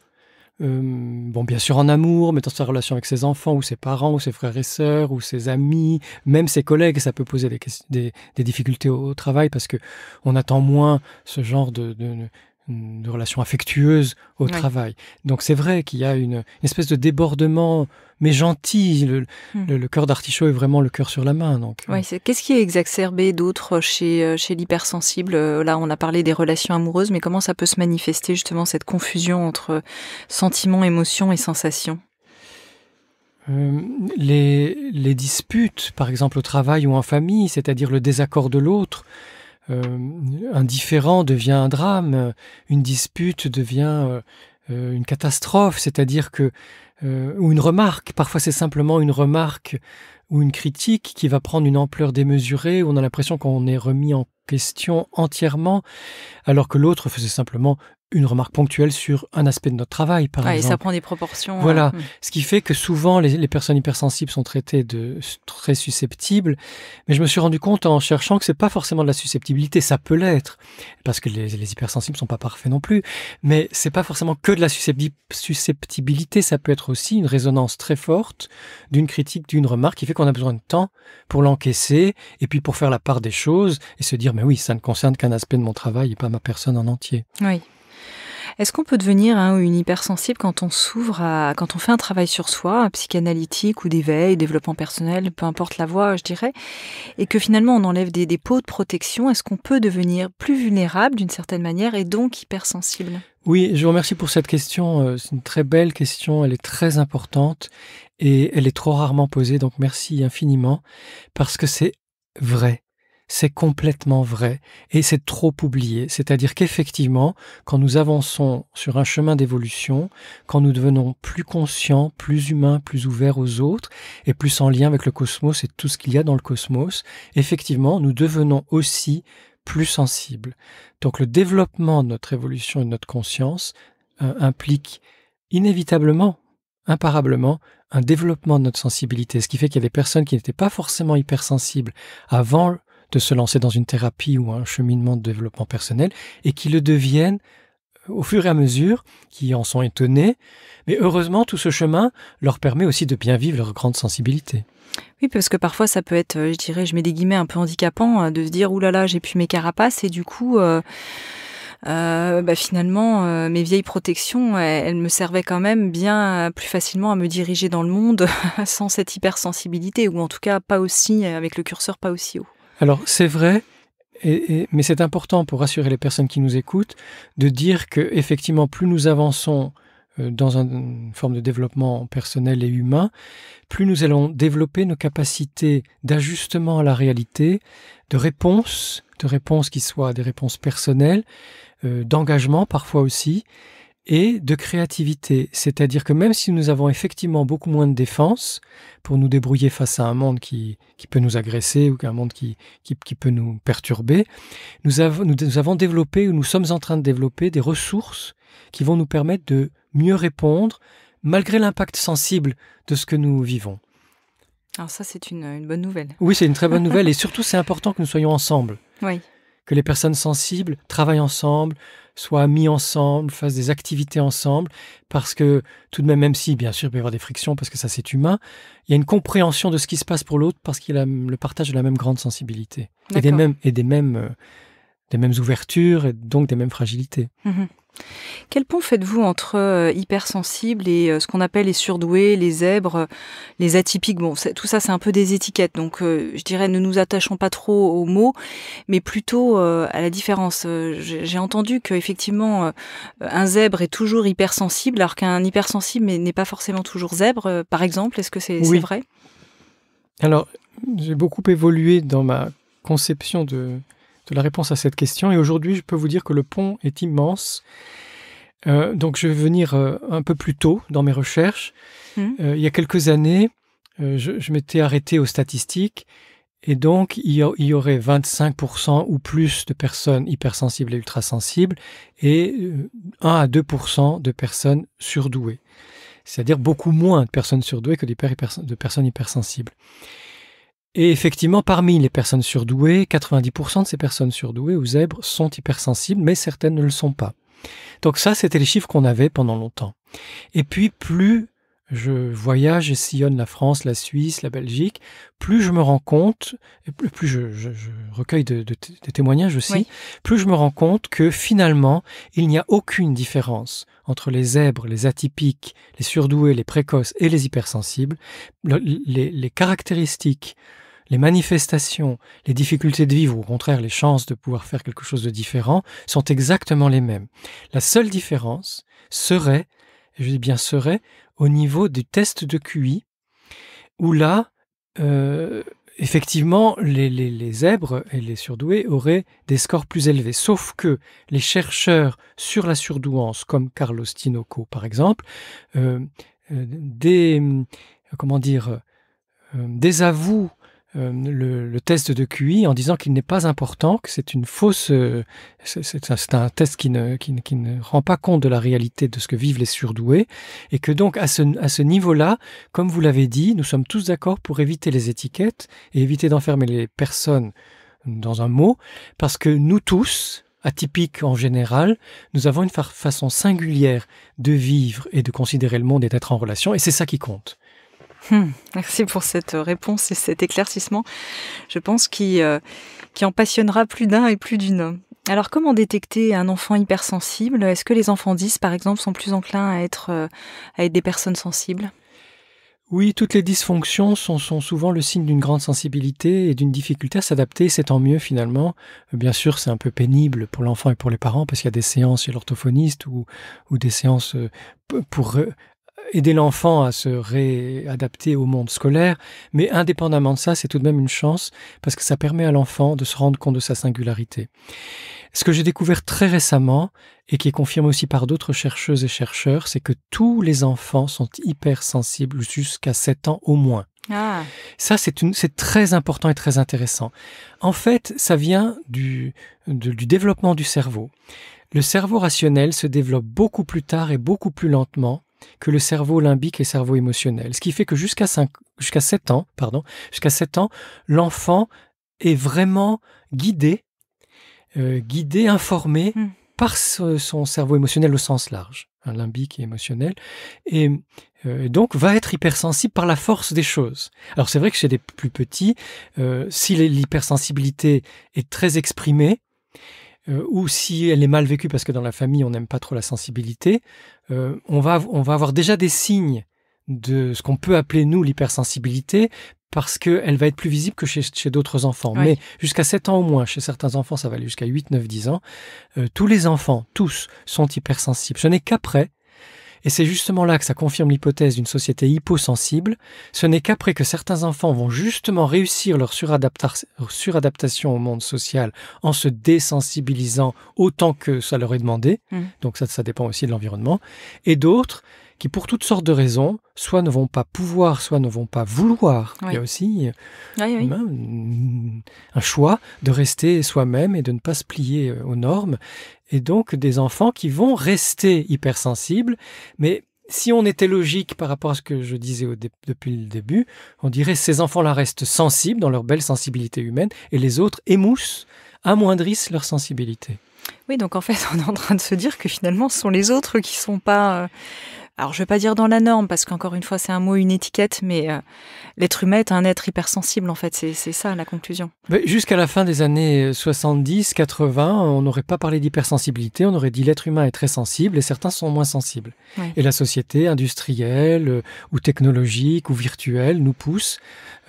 Bien sûr en amour, mais dans sa relation avec ses enfants, ou ses parents, ou ses frères et sœurs, ou ses amis, même ses collègues, ça peut poser des difficultés au travail parce que on attend moins ce genre de relations affectueuses au travail. Donc c'est vrai qu'il y a une espèce de débordement, mais gentil. Le cœur d'artichaut est vraiment le cœur sur la main. Qu'est-ce qui est exacerbé d'autre chez l'hypersensible ? Là, on a parlé des relations amoureuses, mais comment ça peut se manifester justement cette confusion entre sentiments, émotions et sensations ? Les disputes, par exemple au travail ou en famille, c'est-à-dire le désaccord de l'autre. Un différend devient un drame, une dispute devient une catastrophe, c'est-à-dire que ou une remarque, parfois c'est simplement une remarque ou une critique qui va prendre une ampleur démesurée, où on a l'impression qu'on est remis en question entièrement, alors que l'autre faisait simplement une remarque ponctuelle sur un aspect de notre travail, par Et ça exemple. prend des proportions. Voilà, ce qui fait que souvent les personnes hypersensibles sont traitées de très susceptibles, mais je me suis rendu compte en cherchant que c'est pas forcément de la susceptibilité, ça peut l'être, parce que les hypersensibles sont pas parfaits non plus, mais c'est pas forcément que de la susceptibilité, ça peut être aussi une résonance très forte d'une critique, d'une remarque qui fait qu'on a besoin de temps pour l'encaisser et puis pour faire la part des choses et se dire mais oui, ça ne concerne qu'un aspect de mon travail et pas ma personne en entier. Oui. Est-ce qu'on peut devenir une hypersensible quand on quand on fait un travail sur soi, psychanalytique ou d'éveil, développement personnel, peu importe la voie, je dirais, et que finalement on enlève des pots de protection? Est-ce qu'on peut devenir plus vulnérable d'une certaine manière et donc hypersensible? Oui, je vous remercie pour cette question. C'est une très belle question, elle est très importante et elle est trop rarement posée, donc merci infiniment, parce que c'est vrai. C'est complètement vrai et c'est trop oublié. C'est-à-dire qu'effectivement, quand nous avançons sur un chemin d'évolution, quand nous devenons plus conscients, plus humains, plus ouverts aux autres et plus en lien avec le cosmos et tout ce qu'il y a dans le cosmos, effectivement, nous devenons aussi plus sensibles. Donc le développement de notre évolution et de notre conscience implique inévitablement, imparablement, un développement de notre sensibilité. Ce qui fait qu'il y a des personnes qui n'étaient pas forcément hypersensibles avant de se lancer dans une thérapie ou un cheminement de développement personnel et qui le deviennent au fur et à mesure, qui en sont étonnés. Mais heureusement, tout ce chemin leur permet aussi de bien vivre leur grande sensibilité. Oui, parce que parfois ça peut être, je dirais, je mets des guillemets un peu handicapant, de se dire « Ouh là là, j'ai plus mes carapaces » et du coup, finalement, mes vieilles protections, elles me servaient quand même bien plus facilement à me diriger dans le monde sans cette hypersensibilité, ou en tout cas pas aussi, avec le curseur pas aussi haut. Alors, c'est vrai, mais c'est important pour rassurer les personnes qui nous écoutent, de dire que effectivement, plus nous avançons dans une forme de développement personnel et humain, plus nous allons développer nos capacités d'ajustement à la réalité, de réponses qui soient des réponses personnelles, d'engagement parfois aussi, et de créativité. C'est-à-dire que même si nous avons effectivement beaucoup moins de défense pour nous débrouiller face à un monde qui peut nous agresser ou un monde qui peut nous perturber, nous avons développé ou nous sommes en train de développer des ressources qui vont nous permettre de mieux répondre malgré l'impact sensible de ce que nous vivons. Alors ça, c'est une bonne nouvelle. Oui, c'est une très bonne nouvelle et surtout c'est important que nous soyons ensemble. Oui. Que les personnes sensibles travaillent ensemble, soient amis ensemble, fassent des activités ensemble, parce que tout de même, même si bien sûr il peut y avoir des frictions, parce que ça c'est humain, il y a une compréhension de ce qui se passe pour l'autre, parce qu'il a le partage de la même grande sensibilité, et des mêmes ouvertures, et donc des mêmes fragilités. Mmh. Quel pont faites-vous entre hypersensibles et ce qu'on appelle les surdoués, les zèbres, les atypiques? Bon, tout ça, c'est un peu des étiquettes, donc je dirais ne nous attachons pas trop aux mots, mais plutôt à la différence. J'ai entendu qu'effectivement, un zèbre est toujours hypersensible, alors qu'un hypersensible n'est pas forcément toujours zèbre, par exemple. Est-ce que c'est vrai? Alors, j'ai beaucoup évolué dans ma conception de la réponse à cette question. Et aujourd'hui, je peux vous dire que le pont est immense. Donc, je vais venir un peu plus tôt dans mes recherches. Il y a quelques années, je m'étais arrêté aux statistiques. Et donc, il y aurait 25% ou plus de personnes hypersensibles et ultrasensibles et 1 à 2% de personnes surdouées. C'est-à-dire beaucoup moins de personnes surdouées que de personnes hypersensibles. Et effectivement, parmi les personnes surdouées, 90% de ces personnes surdouées ou zèbres sont hypersensibles, mais certaines ne le sont pas. Donc ça, c'était les chiffres qu'on avait pendant longtemps. Et puis, plus je voyage et sillonne la France, la Suisse, la Belgique, plus je me rends compte, et plus je recueille des témoignages aussi, oui. Plus je me rends compte que finalement, il n'y a aucune différence entre les zèbres, les atypiques, les surdoués, les précoces et les hypersensibles. Les caractéristiques, les manifestations, les difficultés de vivre, ou au contraire les chances de pouvoir faire quelque chose de différent, sont exactement les mêmes. La seule différence serait, et je dis bien serait, au niveau du test de QI, où là, effectivement, les zèbres et les surdoués auraient des scores plus élevés. Sauf que les chercheurs sur la surdouance, comme Carlos Tinoco par exemple, désavouent le test de QI en disant qu'il n'est pas important, que c'est une fausse... c'est un test qui ne rend pas compte de la réalité de ce que vivent les surdoués, et que donc à ce niveau-là, comme vous l'avez dit, nous sommes tous d'accord pour éviter les étiquettes et éviter d'enfermer les personnes dans un mot, parce que nous tous, atypiques en général, nous avons une façon singulière de vivre et de considérer le monde et d'être en relation, et c'est ça qui compte. Merci pour cette réponse et cet éclaircissement, je pense, qui en passionnera plus d'un et plus d'une. Alors, comment détecter un enfant hypersensible ? Est-ce que les enfants 10, par exemple, sont plus enclins à être des personnes sensibles ? Oui, toutes les dysfonctions sont souvent le signe d'une grande sensibilité et d'une difficulté à s'adapter, c'est tant mieux finalement. Bien sûr, c'est un peu pénible pour l'enfant et pour les parents parce qu'il y a des séances chez l'orthophoniste ou des séances pour aider l'enfant à se réadapter au monde scolaire, mais indépendamment de ça, c'est tout de même une chance parce que ça permet à l'enfant de se rendre compte de sa singularité. Ce que j'ai découvert très récemment, et qui est confirmé aussi par d'autres chercheuses et chercheurs, c'est que tous les enfants sont hypersensibles jusqu'à 7 ans au moins. Ah. Ça, c'est très important et très intéressant. En fait, ça vient du développement du cerveau. Le cerveau rationnel se développe beaucoup plus tard et beaucoup plus lentement que le cerveau limbique et le cerveau émotionnel. Ce qui fait que jusqu'à 7 ans, l'enfant est vraiment guidé, informé par son cerveau émotionnel au sens large, limbique et émotionnel, et donc va être hypersensible par la force des choses. Alors c'est vrai que chez les plus petits, si l'hypersensibilité est très exprimée, ou si elle est mal vécue parce que dans la famille on n'aime pas trop la sensibilité, on va avoir déjà des signes de ce qu'on peut appeler nous l'hypersensibilité, parce qu'elle va être plus visible que chez d'autres enfants. Oui. Mais jusqu'à 7 ans au moins, chez certains enfants ça va aller jusqu'à 8, 9, 10 ans, tous les enfants, tous, sont hypersensibles. Ce n'est qu'après, et c'est justement là que ça confirme l'hypothèse d'une société hyposensible, ce n'est qu'après que certains enfants vont justement réussir leur suradaptation au monde social en se désensibilisant autant que ça leur est demandé, donc ça dépend aussi de l'environnement, et d'autres qui pour toutes sortes de raisons, soit ne vont pas pouvoir, soit ne vont pas vouloir. Oui. Il y a aussi un choix de rester soi-même et de ne pas se plier aux normes. Et donc des enfants qui vont rester hypersensibles, mais si on était logique par rapport à ce que je disais depuis le début, on dirait que ces enfants-là restent sensibles dans leur belle sensibilité humaine et les autres émoussent, amoindrissent leur sensibilité. Oui, donc en fait, on est en train de se dire que finalement, ce sont les autres qui ne sont pas... Alors, je ne vais pas dire dans la norme, parce qu'encore une fois, c'est un mot, une étiquette, mais l'être humain est un être hypersensible, en fait. C'est ça, la conclusion. Jusqu'à la fin des années 70-80, on n'aurait pas parlé d'hypersensibilité, on aurait dit l'être humain est très sensible et certains sont moins sensibles. Oui. Et la société industrielle ou technologique ou virtuelle nous pousse,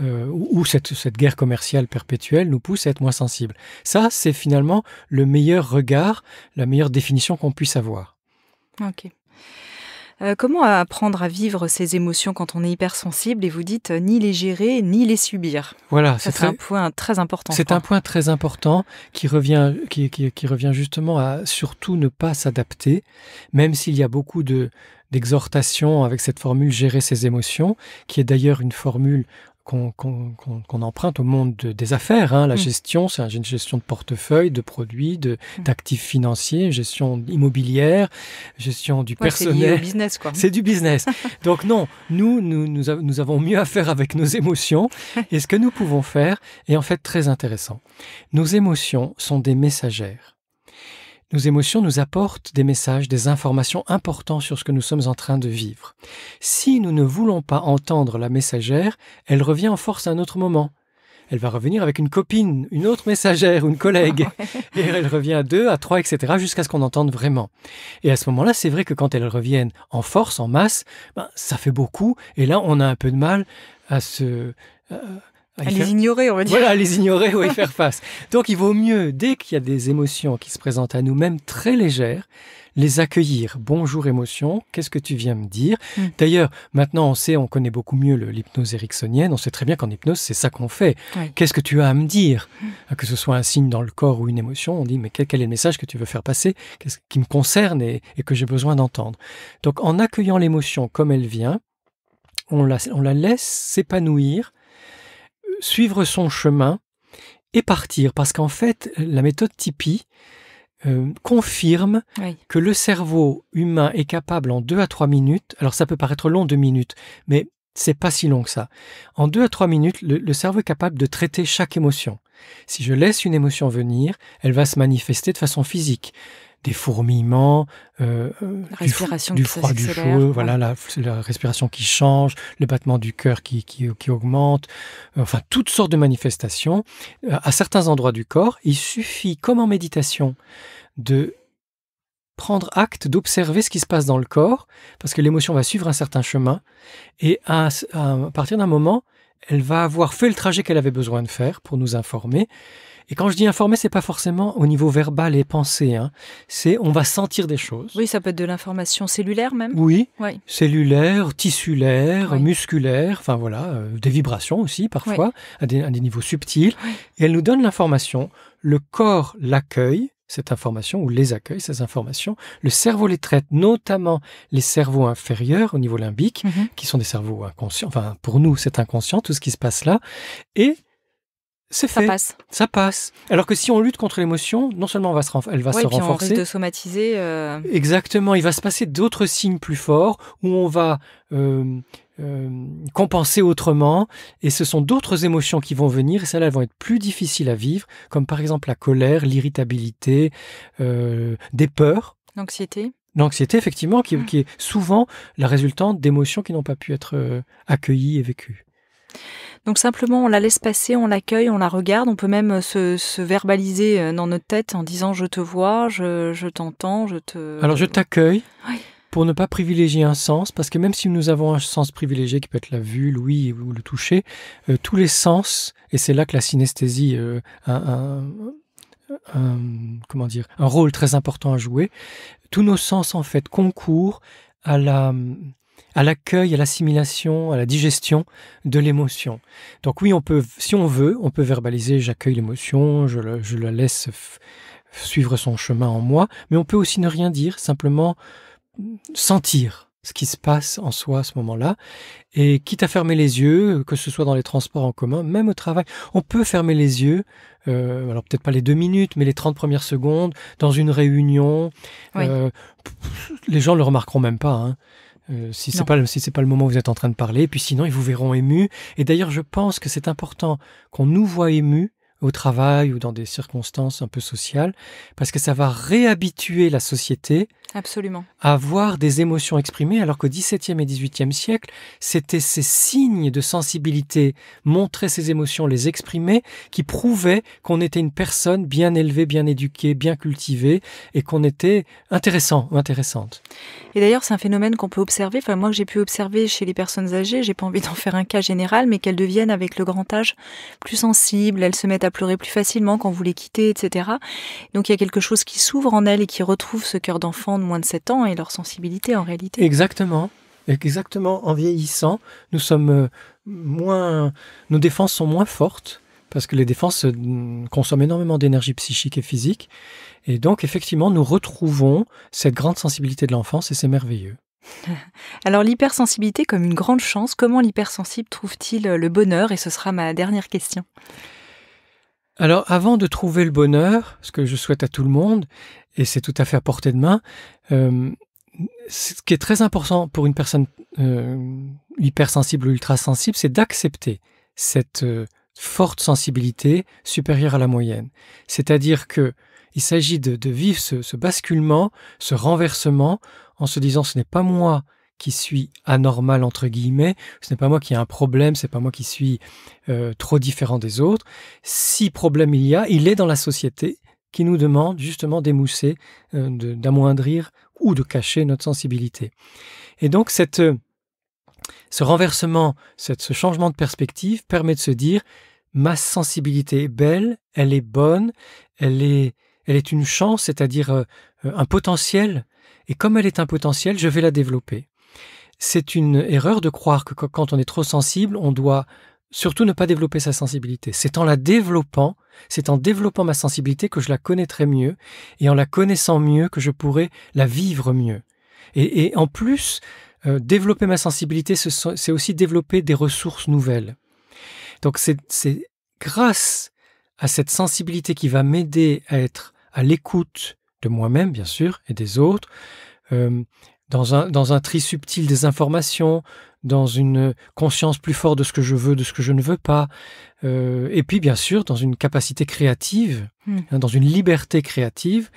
ou cette guerre commerciale perpétuelle nous pousse à être moins sensibles. Ça, c'est finalement le meilleur regard, la meilleure définition qu'on puisse avoir. Ok. Comment apprendre à vivre ces émotions quand on est hypersensible et vous dites ni les gérer ni les subir? Voilà, c'est un point très important. C'est un point très important qui revient justement à surtout ne pas s'adapter, même s'il y a beaucoup d'exhortations avec cette formule gérer ses émotions, qui est d'ailleurs une formule qu'on emprunte au monde des affaires. La gestion, c'est une gestion de portefeuille, de produits, d'actifs financiers, gestion immobilière, gestion du personnel. C'est lié au business, quoi. C'est du business. Donc non, nous avons mieux à faire avec nos émotions. Et ce que nous pouvons faire est en fait très intéressant. Nos émotions sont des messagères. Nos émotions nous apportent des messages, des informations importantes sur ce que nous sommes en train de vivre. Si nous ne voulons pas entendre la messagère, elle revient en force à un autre moment. Elle va revenir avec une copine, une autre messagère, une collègue. Et elle revient à 2, à 3, etc. jusqu'à ce qu'on entende vraiment. Et à ce moment-là, c'est vrai que quand elles reviennent en force, en masse, ça fait beaucoup. Et là, on a un peu de mal à les ignorer, on va dire. Voilà, à les ignorer ou y faire face. Donc, il vaut mieux, dès qu'il y a des émotions qui se présentent à nous-mêmes très légères, les accueillir. Bonjour émotion, qu'est-ce que tu viens me dire ? D'ailleurs, maintenant on connaît beaucoup mieux l'hypnose ericksonienne, on sait très bien qu'en hypnose, c'est ça qu'on fait. Oui. Qu'est-ce que tu as à me dire ? Que ce soit un signe dans le corps ou une émotion, on dit mais quel est le message que tu veux faire passer, qu'est-ce qui me concerne et que j'ai besoin d'entendre. Donc en accueillant l'émotion comme elle vient, on la laisse s'épanouir, suivre son chemin et partir. Parce qu'en fait, la méthode Tipeee confirme que le cerveau humain est capable en 2 à 3 minutes, alors ça peut paraître long 2 minutes, mais c'est pas si long que ça. En 2 à 3 minutes, le cerveau est capable de traiter chaque émotion. Si je laisse une émotion venir, elle va se manifester de façon physique. Des fourmillements, du froid, du chaud, voilà, la respiration qui change, le battement du cœur qui augmente, enfin toutes sortes de manifestations. À certains endroits du corps, il suffit, comme en méditation, de prendre acte, d'observer ce qui se passe dans le corps, parce que l'émotion va suivre un certain chemin, et à partir d'un moment, elle va avoir fait le trajet qu'elle avait besoin de faire pour nous informer. Et quand je dis informer, c'est pas forcément au niveau verbal et pensé, c'est on va sentir des choses. Oui, ça peut être de l'information cellulaire même. Oui, cellulaire, tissulaire, musculaire, enfin voilà, des vibrations aussi parfois, à des niveaux subtils. Et elle nous donne l'information, le corps l'accueille, cette information, ou les accueille, ces informations. Le cerveau les traite, notamment les cerveaux inférieurs au niveau limbique, qui sont des cerveaux inconscients. Enfin, pour nous, c'est inconscient, tout ce qui se passe là. Et c'est fait. Ça passe. Alors que si on lutte contre l'émotion, non seulement elle va se renforcer. On risque de somatiser. Exactement. Il va se passer d'autres signes plus forts où on va compenser autrement. Et ce sont d'autres émotions qui vont venir. Et celles-là, elles vont être plus difficiles à vivre, comme par exemple la colère, l'irritabilité, des peurs. L'anxiété, effectivement, qui est souvent la résultante d'émotions qui n'ont pas pu être accueillies et vécues. Donc simplement, on la laisse passer, on l'accueille, on la regarde. On peut même se verbaliser dans notre tête en disant « je te vois, je t'entends, je te… » Alors je t'accueille pour ne pas privilégier un sens, parce que même si nous avons un sens privilégié qui peut être la vue, l'ouïe ou le toucher, tous les sens, et c'est là que la synesthésie a un rôle très important à jouer, tous nos sens en fait concourent à l'accueil, à l'assimilation, à la digestion de l'émotion. Donc oui, si on veut, on peut verbaliser « j'accueille l'émotion, je la laisse suivre son chemin en moi », mais on peut aussi ne rien dire, simplement sentir ce qui se passe en soi à ce moment-là, et quitte à fermer les yeux, que ce soit dans les transports en commun, même au travail, on peut fermer les yeux, alors peut-être pas les 2 minutes, mais les 30 premières secondes, dans une réunion, les gens ne le remarqueront même pas, si c'est pas le moment où vous êtes en train de parler, et puis sinon ils vous verront émus. Et d'ailleurs, je pense que c'est important qu'on nous voit émus au travail ou dans des circonstances un peu sociales, parce que ça va réhabituer la société à avoir des émotions exprimées, alors qu'au XVIIe et XVIIIe siècle, c'était ces signes de sensibilité, montrer ses émotions, les exprimer, qui prouvaient qu'on était une personne bien élevée, bien éduquée, bien cultivée, et qu'on était intéressant ou intéressante. Et d'ailleurs, c'est un phénomène qu'on peut observer, enfin moi que j'ai pu observer chez les personnes âgées, j'ai pas envie d'en faire un cas général, mais qu'elles deviennent avec le grand âge plus sensibles, elles se mettent à pleurer plus facilement quand vous les quittez, etc. Donc il y a quelque chose qui s'ouvre en elles et qui retrouve ce cœur d'enfant de moins de 7 ans et leur sensibilité en réalité. Exactement. En vieillissant, nos défenses sont moins fortes, parce que les défenses consomment énormément d'énergie psychique et physique. Et donc, effectivement, nous retrouvons cette grande sensibilité de l'enfance et c'est merveilleux. Alors, l'hypersensibilité comme une grande chance, comment l'hypersensible trouve-t-il le bonheur? Et ce sera ma dernière question. Alors, avant de trouver le bonheur, ce que je souhaite à tout le monde, et c'est tout à fait à portée de main, ce qui est très important pour une personne hypersensible ou ultrasensible, c'est d'accepter cette forte sensibilité supérieure à la moyenne. C'est-à-dire qu'il s'agit de vivre ce basculement, ce renversement, en se disant « ce n'est pas moi qui suis anormal entre guillemets, ce n'est pas moi qui ai un problème, c'est pas moi qui suis trop différent des autres. Si problème il est dans la société qui nous demande justement d'émousser, d'amoindrir ou de cacher notre sensibilité. » Et donc ce renversement, ce changement de perspective permet de se dire « ma sensibilité est belle, elle est bonne, elle est une chance, c'est-à-dire un potentiel, et comme elle est un potentiel, je vais la développer. » C'est une erreur de croire que quand on est trop sensible, on doit surtout ne pas développer sa sensibilité. C'est en développant ma sensibilité que je la connaîtrai mieux, et en la connaissant mieux que je pourrai la vivre mieux. Et en plus, développer ma sensibilité, c'est aussi développer des ressources nouvelles. Donc c'est grâce à cette sensibilité qui va m'aider à être à l'écoute de moi-même, bien sûr, et des autres, dans un tri subtil des informations, dans une conscience plus forte de ce que je veux, de ce que je ne veux pas, et puis bien sûr dans une capacité créative, dans une liberté créative,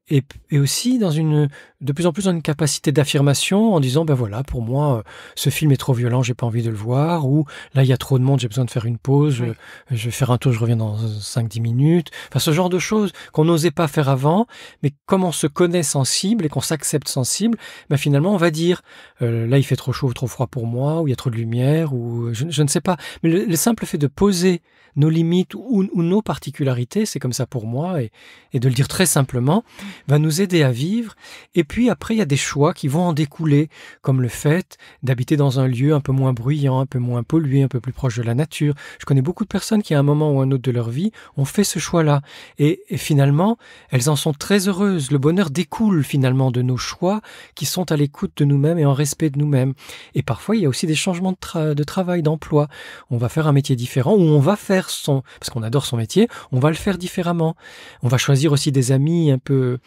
et aussi de plus en plus dans une capacité d'affirmation en disant, ben voilà, pour moi, ce film est trop violent, j'ai pas envie de le voir, ou là, il y a trop de monde, j'ai besoin de faire une pause, je vais faire un tour, je reviens dans 5-10 minutes. Enfin, ce genre de choses qu'on n'osait pas faire avant, mais comme on se connaît sensible et qu'on s'accepte sensible, ben finalement, on va dire, là, il fait trop chaud ou trop froid pour moi, ou il y a trop de lumière, ou je ne sais pas. Mais le simple fait de poser nos limites ou nos particularités, c'est comme ça pour moi, et de le dire très simplement, va nous aider à vivre. Et puis après, il y a des choix qui vont en découler, comme le fait d'habiter dans un lieu un peu moins bruyant, un peu moins pollué, un peu plus proche de la nature. Je connais beaucoup de personnes qui, à un moment ou un autre de leur vie, ont fait ce choix-là. Et finalement, elles en sont très heureuses. Le bonheur découle finalement de nos choix qui sont à l'écoute de nous-mêmes et en respect de nous-mêmes. Et parfois, il y a aussi des changements de travail, d'emploi. On va faire un métier différent, ou on va faire parce qu'on adore son métier, on va le faire différemment. On va choisir aussi des amis un peu,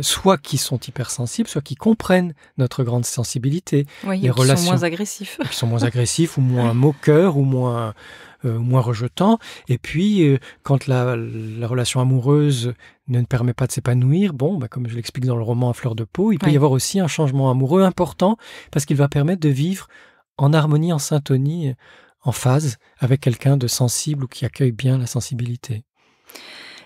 soit qui sont hypersensibles, soit qui comprennent notre grande sensibilité. Oui, les relations sont moins agressifs. Qui sont moins agressifs, ou moins moqueurs, ou moins rejetants. Et puis, quand la relation amoureuse ne permet pas de s'épanouir, comme je l'explique dans le roman À fleur de peau, il peut y avoir aussi un changement amoureux important, parce qu'il va permettre de vivre en harmonie, en syntonie, en phase avec quelqu'un de sensible ou qui accueille bien la sensibilité.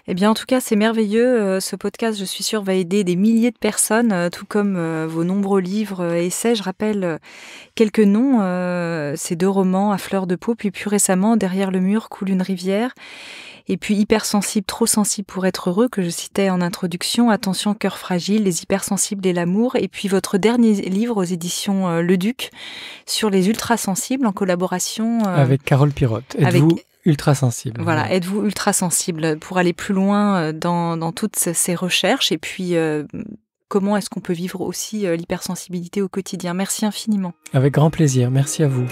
Eh bien, en tout cas, c'est merveilleux. Ce podcast, je suis sûre, va aider des milliers de personnes, tout comme vos nombreux livres et essais. Je rappelle quelques noms. Ces 2 romans, À fleur de peau, puis plus récemment, Derrière le mur coule une rivière. Et puis Hypersensible, trop sensible pour être heureux, que je citais en introduction, Attention, cœur fragile, les hypersensibles et l'amour. Et puis votre dernier livre aux éditions Le Duc sur les ultrasensibles en collaboration avec Carole Pirotte. Êtes-vous ultrasensible? Voilà, êtes-vous ultrasensible, pour aller plus loin dans toutes ces recherches. Et puis comment est-ce qu'on peut vivre aussi l'hypersensibilité au quotidien. Merci infiniment. Avec grand plaisir, merci à vous.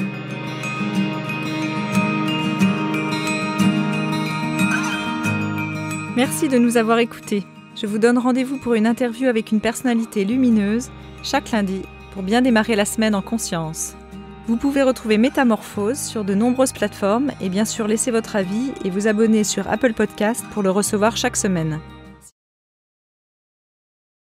Merci de nous avoir écoutés. Je vous donne rendez-vous pour une interview avec une personnalité lumineuse chaque lundi pour bien démarrer la semaine en conscience. Vous pouvez retrouver Métamorphose sur de nombreuses plateformes et bien sûr laisser votre avis et vous abonner sur Apple Podcast pour le recevoir chaque semaine.